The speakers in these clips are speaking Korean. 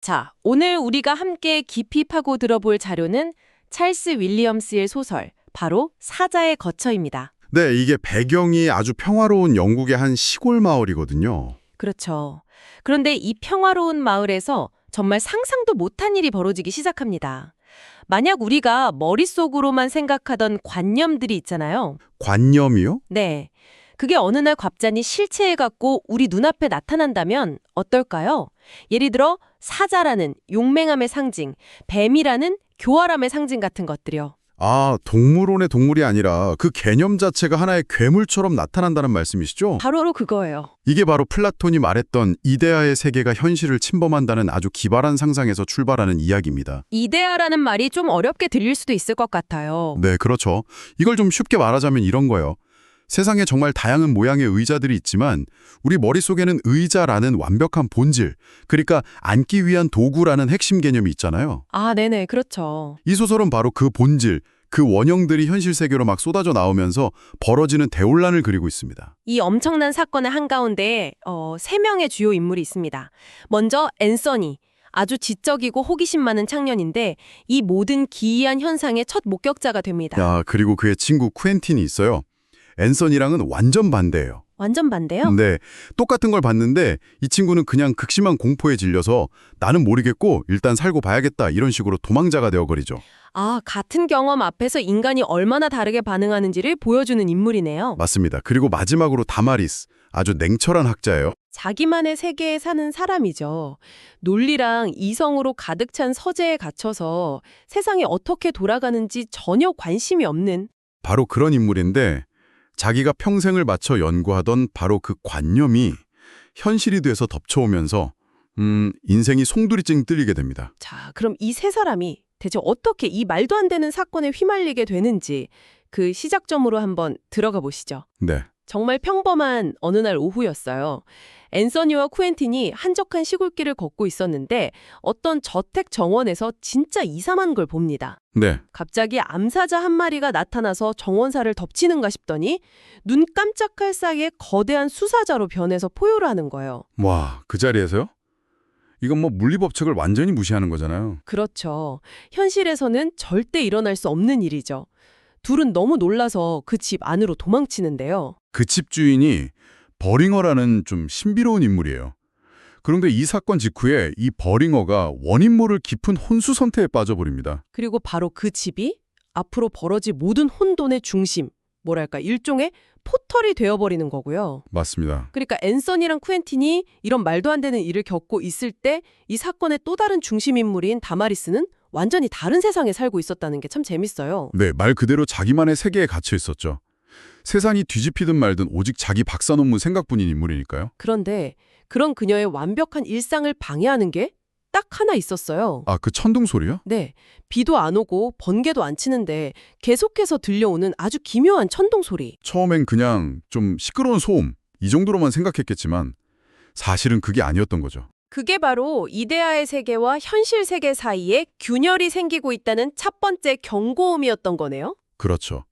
자, 오늘 우리가 함께 깊이 파고 들어볼 자료는 찰스 윌리엄스의 소설, 바로 사자의 거처입니다. 네, 이게 배경이 아주 평화로운 영국의 한 시골 마을이거든요. 그렇죠. 그런데 이 평화로운 마을에서 정말 상상도 못한 일이 벌어지기 시작합니다. 만약 우리가 머릿속으로만 생각하던 관념들이 있잖아요. 관념이요? 네. 그게 어느 날 갑자기 실체해갖고 우리 눈앞에 나타난다면 어떨까요? 예를 들어 사자라는 용맹함의 상징, 뱀이라는 교활함의 상징 같은 것들이요. 아, 동물원의 동물이 아니라 그 개념 자체가 하나의 괴물처럼 나타난다는 말씀이시죠? 바로 그거예요. 이게 바로 플라톤이 말했던 이데아의 세계가 현실을 침범한다는 아주 기발한 상상에서 출발하는 이야기입니다. 이데아라는 말이 좀 어렵게 들릴 수도 있을 것 같아요. 네, 그렇죠. 이걸 좀 쉽게 말하자면 이런 거예요. 세상에 정말 다양한 모양의 의자들이 있지만 우리 머릿속에는 의자라는 완벽한 본질, 그러니까 앉기 위한 도구라는 핵심 개념이 있잖아요. 아, 네네, 그렇죠. 이 소설은 바로 그 본질, 그 원형들이 현실 세계로 막 쏟아져 나오면서 벌어지는 대혼란을 그리고 있습니다. 이 엄청난 사건의 한가운데 3명의 주요 인물이 있습니다. 먼저 앤서니, 아주 지적이고 호기심 많은 청년인데 이 모든 기이한 현상의 첫 목격자가 됩니다. 야, 그리고 그의 친구 쿠엔틴이 있어요. 앤서니랑은 완전 반대예요. 완전 반대요? 네, 똑같은 걸 봤는데 이 친구는 그냥 극심한 공포에 질려서 나는 모르겠고 일단 살고 봐야겠다 이런 식으로 도망자가 되어버리죠. 아, 같은 경험 앞에서 인간이 얼마나 다르게 반응하는지를 보여주는 인물이네요. 맞습니다. 그리고 마지막으로 다마리스, 아주 냉철한 학자예요. 자기만의 세계에 사는 사람이죠. 논리랑 이성으로 가득 찬 서재에 갇혀서 세상이 어떻게 돌아가는지 전혀 관심이 없는. 바로 그런 인물인데 자기가 평생을 바쳐 연구하던 바로 그 관념이 현실이 돼서 덮쳐오면서 인생이 송두리째 뚫리게 됩니다. 자, 그럼 이 세 사람이 대체 어떻게 이 말도 안 되는 사건에 휘말리게 되는지 그 시작점으로 한번 들어가 보시죠. 네, 정말 평범한 어느 날 오후였어요. 앤서니와 쿠엔틴이 한적한 시골길을 걷고 있었는데 어떤 저택 정원에서 진짜 이상한 걸 봅니다. 네. 갑자기 암사자 한 마리가 나타나서 정원사를 덮치는가 싶더니 눈 깜짝할 사이에 거대한 수사자로 변해서 포효를 하는 거예요. 와, 그 자리에서요? 이건 뭐 물리법칙을 완전히 무시하는 거잖아요. 그렇죠. 현실에서는 절대 일어날 수 없는 일이죠. 둘은 너무 놀라서 그 집 안으로 도망치는데요. 그 집 주인이 버링어라는 좀 신비로운 인물이에요. 그런데 이 사건 직후에 이 버링어가 원인 모를 깊은 혼수 상태에 빠져버립니다. 그리고 바로 그 집이 앞으로 벌어질 모든 혼돈의 중심, 뭐랄까 일종의 포털이 되어버리는 거고요. 맞습니다. 그러니까 앤서니랑 쿠엔틴이 이런 말도 안 되는 일을 겪고 있을 때 이 사건의 또 다른 중심인물인 다마리스는 완전히 다른 세상에 살고 있었다는 게 참 재밌어요. 네, 말 그대로 자기만의 세계에 갇혀 있었죠. 세상이 뒤집히든 말든 오직 자기 박사 논문 생각뿐인 인물이니까요. 그런데 그런 그녀의 완벽한 일상을 방해하는 게 딱 하나 있었어요. 아, 그 천둥 소리요? 네, 비도 안 오고 번개도 안 치는데 계속해서 들려오는 아주 기묘한 천둥 소리. 처음엔 그냥 좀 시끄러운 소음, 이 정도로만 생각했겠지만 사실은 그게 아니었던 거죠. 그게 바로 이데아의 세계와 현실 세계 사이에 균열이 생기고 있다는 첫 번째 경고음이었던 거네요. 그렇죠.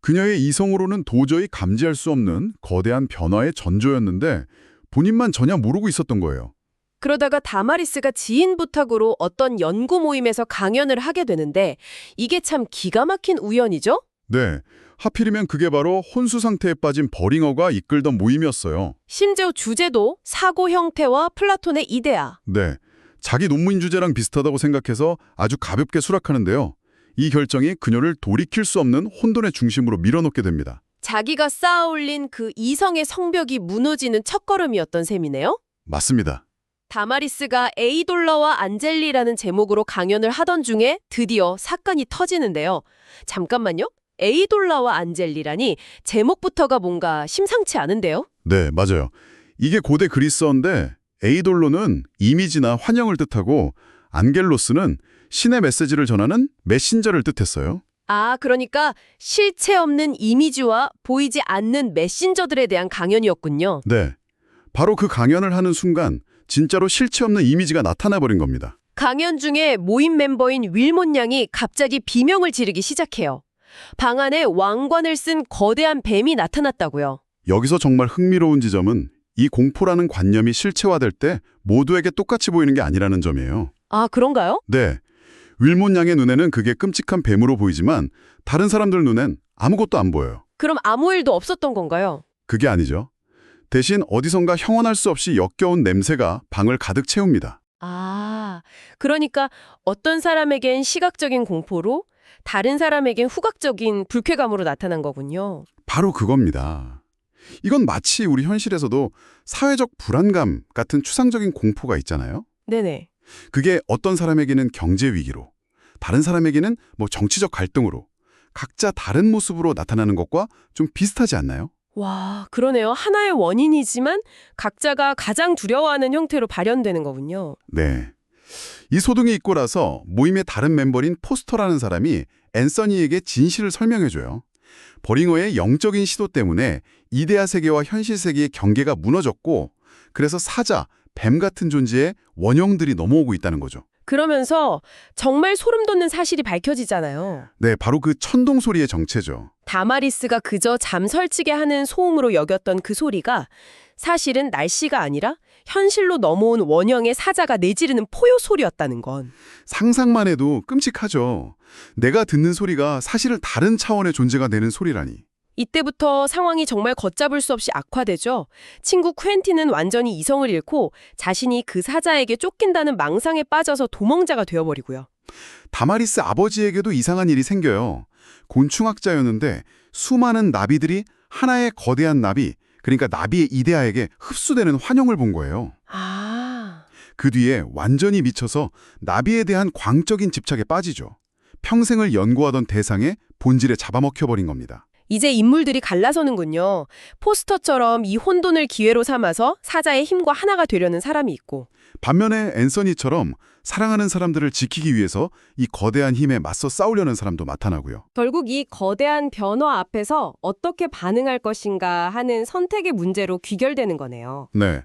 그녀의 이성으로는 도저히 감지할 수 없는 거대한 변화의 전조였는데 본인만 전혀 모르고 있었던 거예요. 그러다가 다마리스가 지인 부탁으로 어떤 연구 모임에서 강연을 하게 되는데 이게 참 기가 막힌 우연이죠? 네, 하필이면 그게 바로 혼수 상태에 빠진 버링어가 이끌던 모임이었어요. 심지어 주제도 사고 형태와 플라톤의 이데아. 네, 자기 논문 주제랑 비슷하다고 생각해서 아주 가볍게 수락하는데요. 이 결정이 그녀를 돌이킬 수 없는 혼돈의 중심으로 밀어넣게 됩니다. 자기가 쌓아올린 그 이성의 성벽이 무너지는 첫걸음이었던 셈이네요? 맞습니다. 다마리스가 에이돌러와 안젤리라는 제목으로 강연을 하던 중에 드디어 사건이 터지는데요. 잠깐만요. 에이돌라와 안젤리라니 제목부터가 뭔가 심상치 않은데요? 네, 맞아요. 이게 고대 그리스어인데 에이돌로는 이미지나 환영을 뜻하고 안겔로스는 신의 메시지를 전하는 메신저를 뜻했어요. 아, 그러니까 실체 없는 이미지와 보이지 않는 메신저들에 대한 강연이었군요. 네, 바로 그 강연을 하는 순간 진짜로 실체 없는 이미지가 나타나버린 겁니다. 강연 중에 모임 멤버인 윌몬 양이 갑자기 비명을 지르기 시작해요. 방 안에 왕관을 쓴 거대한 뱀이 나타났다고요. 여기서 정말 흥미로운 지점은 이 공포라는 관념이 실체화될 때 모두에게 똑같이 보이는 게 아니라는 점이에요. 아, 그런가요? 네. 윌몬 양의 눈에는 그게 끔찍한 뱀으로 보이지만 다른 사람들 눈엔 아무것도 안 보여요. 그럼 아무 일도 없었던 건가요? 그게 아니죠. 대신 어디선가 형언할 수 없이 역겨운 냄새가 방을 가득 채웁니다. 아, 그러니까 어떤 사람에겐 시각적인 공포로 다른 사람에겐 후각적인 불쾌감으로 나타난 거군요. 바로 그겁니다. 이건 마치 우리 현실에서도 사회적 불안감 같은 추상적인 공포가 있잖아요. 네네. 그게 어떤 사람에게는 경제 위기로, 다른 사람에게는 정치적 갈등으로 각자 다른 모습으로 나타나는 것과 좀 비슷하지 않나요? 와, 그러네요. 하나의 원인이지만 각자가 가장 두려워하는 형태로 발현되는 거군요. 네. 이 소동이 있고 나서 모임의 다른 멤버인 포스터라는 사람이 앤서니에게 진실을 설명해줘요. 버링어의 영적인 시도 때문에 이데아 세계와 현실 세계의 경계가 무너졌고 그래서 사자, 뱀 같은 존재의 원형들이 넘어오고 있다는 거죠. 그러면서 정말 소름 돋는 사실이 밝혀지잖아요. 네, 바로 그 천둥 소리의 정체죠. 다마리스가 그저 잠 설치게 하는 소음으로 여겼던 그 소리가 사실은 날씨가 아니라 현실로 넘어온 원형의 사자가 내지르는 포효 소리였다는 건. 상상만 해도 끔찍하죠. 내가 듣는 소리가 사실은 다른 차원의 존재가 내는 소리라니. 이때부터 상황이 정말 걷잡을 수 없이 악화되죠. 친구 퀸틴은 완전히 이성을 잃고 자신이 그 사자에게 쫓긴다는 망상에 빠져서 도망자가 되어버리고요. 다마리스 아버지에게도 이상한 일이 생겨요. 곤충학자였는데 수많은 나비들이 하나의 거대한 나비, 그러니까 나비의 이데아에게 흡수되는 환영을 본 거예요. 아, 그 뒤에 완전히 미쳐서 나비에 대한 광적인 집착에 빠지죠. 평생을 연구하던 대상의 본질에 잡아먹혀버린 겁니다. 이제 인물들이 갈라서는군요. 포스터처럼 이 혼돈을 기회로 삼아서 사자의 힘과 하나가 되려는 사람이 있고, 반면에 앤서니처럼 사랑하는 사람들을 지키기 위해서 이 거대한 힘에 맞서 싸우려는 사람도 나타나고요. 결국 이 거대한 변화 앞에서 어떻게 반응할 것인가 하는 선택의 문제로 귀결되는 거네요. 네,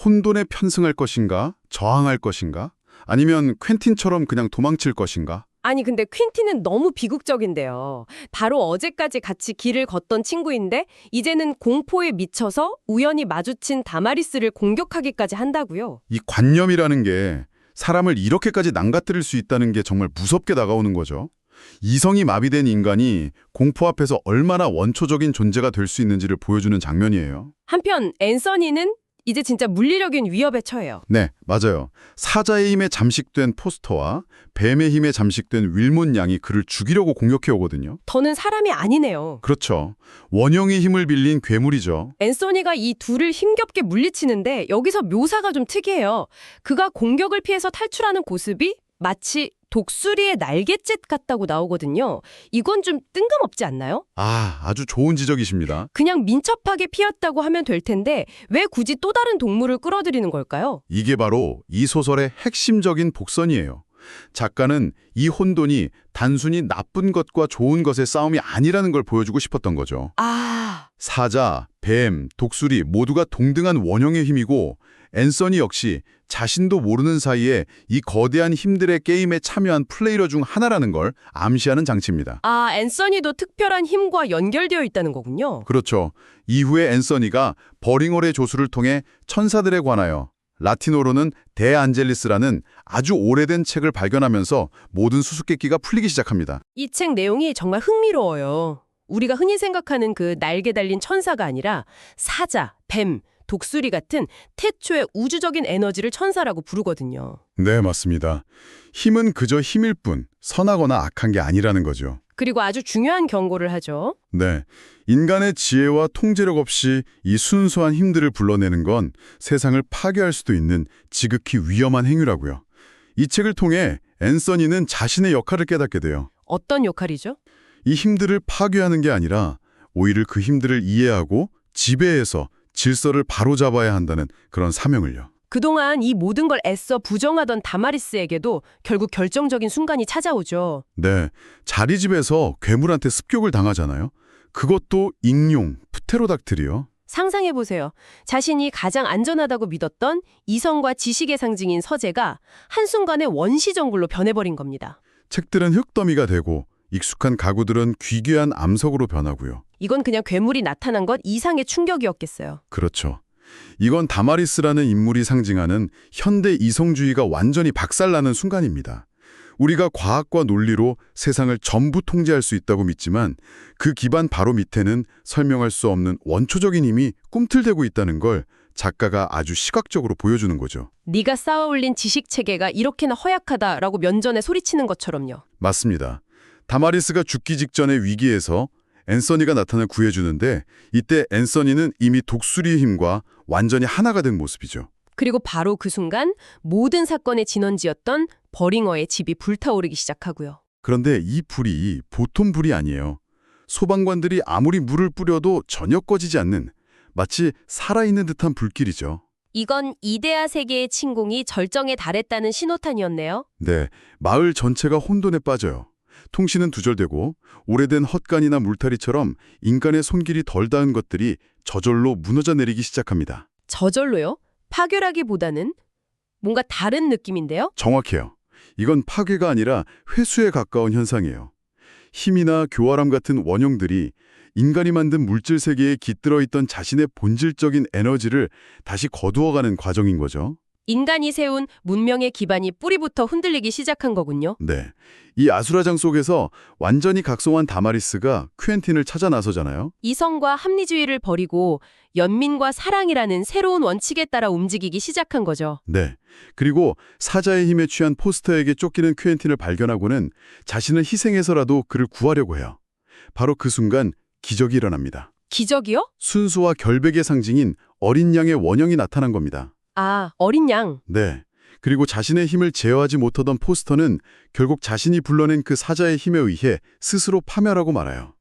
혼돈에 편승할 것인가, 저항할 것인가, 아니면 퀸틴처럼 그냥 도망칠 것인가? 아니 근데 퀸틴은 너무 비극적인데요. 바로 어제까지 같이 길을 걷던 친구인데 이제는 공포에 미쳐서 우연히 마주친 다마리스를 공격하기까지 한다고요. 이 관념이라는 게 사람을 이렇게까지 망가뜨릴 수 있다는 게 정말 무섭게 다가오는 거죠. 이성이 마비된 인간이 공포 앞에서 얼마나 원초적인 존재가 될 수 있는지를 보여주는 장면이에요. 한편 앤서니는 이제 진짜 물리력인 위협에 처해요. 네, 맞아요. 사자의 힘에 잠식된 포스터와 뱀의 힘에 잠식된 윌몬 양이 그를 죽이려고 공격해 오거든요. 더는 사람이 아니네요. 그렇죠. 원형의 힘을 빌린 괴물이죠. 앤서니가 이 둘을 힘겹게 물리치는데 여기서 묘사가 좀 특이해요. 그가 공격을 피해서 탈출하는 모습이 마치 독수리의 날갯짓 같다고 나오거든요. 이건 좀 뜬금없지 않나요? 아주 좋은 지적이십니다. 그냥 민첩하게 피했다고 하면 될 텐데 왜 굳이 또 다른 동물을 끌어들이는 걸까요? 이게 바로 이 소설의 핵심적인 복선이에요. 작가는 이 혼돈이 단순히 나쁜 것과 좋은 것의 싸움이 아니라는 걸 보여주고 싶었던 거죠. 아, 사자, 뱀, 독수리 모두가 동등한 원형의 힘이고 앤서니 역시 자신도 모르는 사이에 이 거대한 힘들의 게임에 참여한 플레이어 중 하나라는 걸 암시하는 장치입니다. 앤서니도 특별한 힘과 연결되어 있다는 거군요. 그렇죠. 이후에 앤서니가 버링월의 조수를 통해 천사들에 관하여 라틴어로는 데 안젤리스라는 아주 오래된 책을 발견하면서 모든 수수께끼가 풀리기 시작합니다. 이 책 내용이 정말 흥미로워요. 우리가 흔히 생각하는 그 날개 달린 천사가 아니라 사자, 뱀, 독수리 같은 태초의 우주적인 에너지를 천사라고 부르거든요. 네, 맞습니다. 힘은 그저 힘일 뿐 선하거나 악한 게 아니라는 거죠. 그리고 아주 중요한 경고를 하죠. 네, 인간의 지혜와 통제력 없이 이 순수한 힘들을 불러내는 건 세상을 파괴할 수도 있는 지극히 위험한 행위라고요. 이 책을 통해 앤서니는 자신의 역할을 깨닫게 돼요. 어떤 역할이죠? 이 힘들을 파괴하는 게 아니라 오히려 그 힘들을 이해하고 지배해서 질서를 바로잡아야 한다는 그런 사명을요. 그동안 이 모든 걸 애써 부정하던 다마리스에게도 결국 결정적인 순간이 찾아오죠. 네, 자리집에서 괴물한테 습격을 당하잖아요. 그것도 익룡, 프테로닥틀이요. 상상해보세요. 자신이 가장 안전하다고 믿었던 이성과 지식의 상징인 서재가 한순간에 원시정글로 변해버린 겁니다. 책들은 흙더미가 되고 익숙한 가구들은 귀귀한 암석으로 변하고요. 이건 그냥 괴물이 나타난 것 이상의 충격이었겠어요. 그렇죠. 이건 다마리스라는 인물이 상징하는 현대 이성주의가 완전히 박살나는 순간입니다. 우리가 과학과 논리로 세상을 전부 통제할 수 있다고 믿지만 그 기반 바로 밑에는 설명할 수 없는 원초적인 힘이 꿈틀대고 있다는 걸 작가가 아주 시각적으로 보여주는 거죠. 네가 쌓아올린 지식체계가 이렇게나 허약하다라고 면전에 소리치는 것처럼요. 맞습니다. 다마리스가 죽기 직전의 위기에서 앤서니가 나타나 구해주는데 이때 앤서니는 이미 독수리의 힘과 완전히 하나가 된 모습이죠. 그리고 바로 그 순간 모든 사건의 진원지였던 버링어의 집이 불타오르기 시작하고요. 그런데 이 불이 보통 불이 아니에요. 소방관들이 아무리 물을 뿌려도 전혀 꺼지지 않는 마치 살아있는 듯한 불길이죠. 이건 이데아 세계의 침공이 절정에 달했다는 신호탄이었네요. 네, 마을 전체가 혼돈에 빠져요. 통신은 두절되고 오래된 헛간이나 물타리처럼 인간의 손길이 덜 닿은 것들이 저절로 무너져 내리기 시작합니다. 저절로요? 파괴라기보다는 뭔가 다른 느낌인데요? 정확해요. 이건 파괴가 아니라 회수에 가까운 현상이에요. 힘이나 교활함 같은 원형들이 인간이 만든 물질 세계에 깃들어 있던 자신의 본질적인 에너지를 다시 거두어가는 과정인 거죠. 인간이 세운 문명의 기반이 뿌리부터 흔들리기 시작한 거군요. 네. 이 아수라장 속에서 완전히 각성한 다마리스가 퀸틴을 찾아 나서잖아요. 이성과 합리주의를 버리고 연민과 사랑이라는 새로운 원칙에 따라 움직이기 시작한 거죠. 네. 그리고 사자의 힘에 취한 포스터에게 쫓기는 퀸틴을 발견하고는 자신을 희생해서라도 그를 구하려고 해요. 바로 그 순간 기적이 일어납니다. 기적이요? 순수와 결백의 상징인 어린 양의 원형이 나타난 겁니다. 아, 어린 양. 네. 그리고 자신의 힘을 제어하지 못하던 포스터는 결국 자신이 불러낸 그 사자의 힘에 의해 스스로 파멸하고 말아요.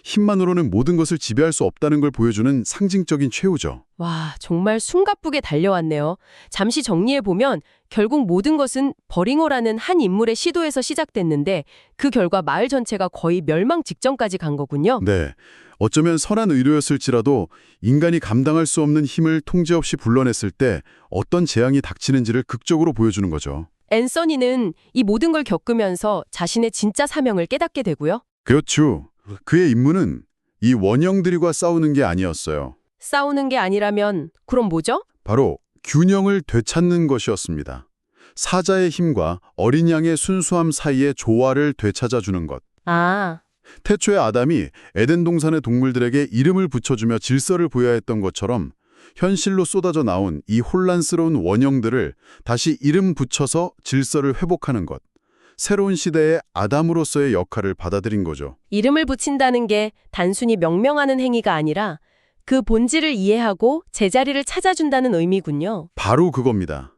힘만으로는 모든 것을 지배할 수 없다는 걸 보여주는 상징적인 최후죠. 와, 정말 숨가쁘게 달려왔네요. 잠시 정리해보면 결국 모든 것은 버링어라는 한 인물의 시도에서 시작됐는데 그 결과 마을 전체가 거의 멸망 직전까지 간 거군요. 네. 어쩌면 선한 의도였을지라도 인간이 감당할 수 없는 힘을 통제 없이 불러냈을 때 어떤 재앙이 닥치는지를 극적으로 보여주는 거죠. 앤서니는 이 모든 걸 겪으면서 자신의 진짜 사명을 깨닫게 되고요. 그렇죠. 그의 임무는 이 원형들과 싸우는 게 아니었어요. 싸우는 게 아니라면 그럼 뭐죠? 바로 균형을 되찾는 것이었습니다. 사자의 힘과 어린 양의 순수함 사이의 조화를 되찾아주는 것. 아, 태초의 아담이 에덴 동산의 동물들에게 이름을 붙여주며 질서를 부여했던 했던 것처럼 현실로 쏟아져 나온 이 혼란스러운 원형들을 다시 이름 붙여서 질서를 회복하는 것. 새로운 시대의 아담으로서의 역할을 받아들인 거죠. 이름을 붙인다는 게 단순히 명명하는 행위가 아니라 그 본질을 이해하고 제자리를 찾아준다는 의미군요. 바로 그겁니다.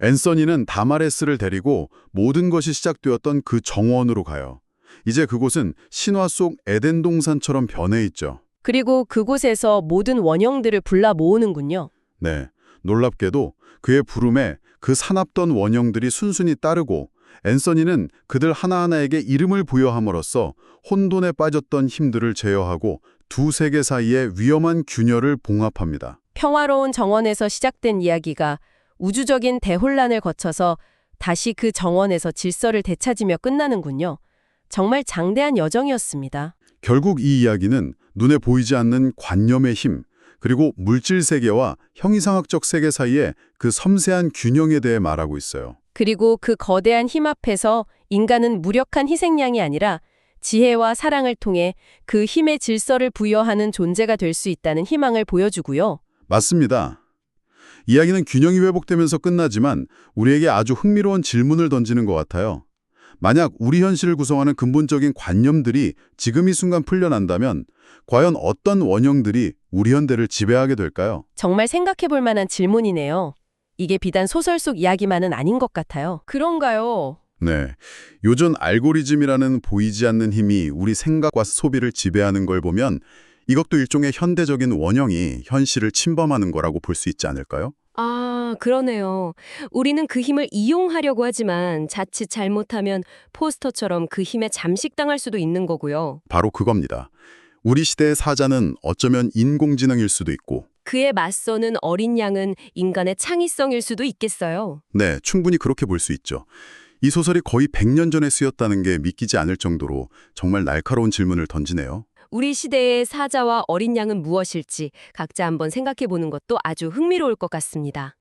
앤서니는 다마레스를 데리고 모든 것이 시작되었던 그 정원으로 가요. 이제 그곳은 신화 속 에덴 동산처럼 변해 있죠. 그리고 그곳에서 모든 원형들을 불러 모으는군요. 네, 놀랍게도 그의 부름에 그 사납던 원형들이 순순히 따르고 앤서니는 그들 하나하나에게 이름을 부여함으로써 혼돈에 빠졌던 힘들을 제어하고 두 세계 사이의 위험한 균열을 봉합합니다. 평화로운 정원에서 시작된 이야기가 우주적인 대혼란을 거쳐서 다시 그 정원에서 질서를 되찾으며 끝나는군요. 정말 장대한 여정이었습니다. 결국 이 이야기는 눈에 보이지 않는 관념의 힘, 그리고 물질 세계와 형이상학적 세계 사이의 그 섬세한 균형에 대해 말하고 있어요. 그리고 그 거대한 힘 앞에서 인간은 무력한 희생양이 아니라 지혜와 사랑을 통해 그 힘의 질서를 부여하는 존재가 될 수 있다는 희망을 보여주고요. 맞습니다. 이야기는 균형이 회복되면서 끝나지만 우리에게 아주 흥미로운 질문을 던지는 것 같아요. 만약 우리 현실을 구성하는 근본적인 관념들이 지금 이 순간 풀려난다면 과연 어떤 원형들이 우리 현대를 지배하게 될까요? 정말 생각해 볼 만한 질문이네요. 이게 비단 소설 속 이야기만은 아닌 것 같아요. 그런가요? 네. 요즘 알고리즘이라는 보이지 않는 힘이 우리 생각과 소비를 지배하는 걸 보면 이것도 일종의 현대적인 원형이 현실을 침범하는 거라고 볼 수 있지 않을까요? 아, 그러네요. 우리는 그 힘을 이용하려고 하지만 자칫 잘못하면 포스터처럼 그 힘에 잠식당할 수도 있는 거고요. 바로 그겁니다. 우리 시대의 사자는 어쩌면 인공지능일 수도 있고 그에 맞서는 어린 양은 인간의 창의성일 수도 있겠어요. 네, 충분히 그렇게 볼 수 있죠. 이 소설이 거의 100년 전에 쓰였다는 게 믿기지 않을 정도로 정말 날카로운 질문을 던지네요. 우리 시대의 사자와 어린 양은 무엇일지 각자 한번 생각해 보는 것도 아주 흥미로울 것 같습니다.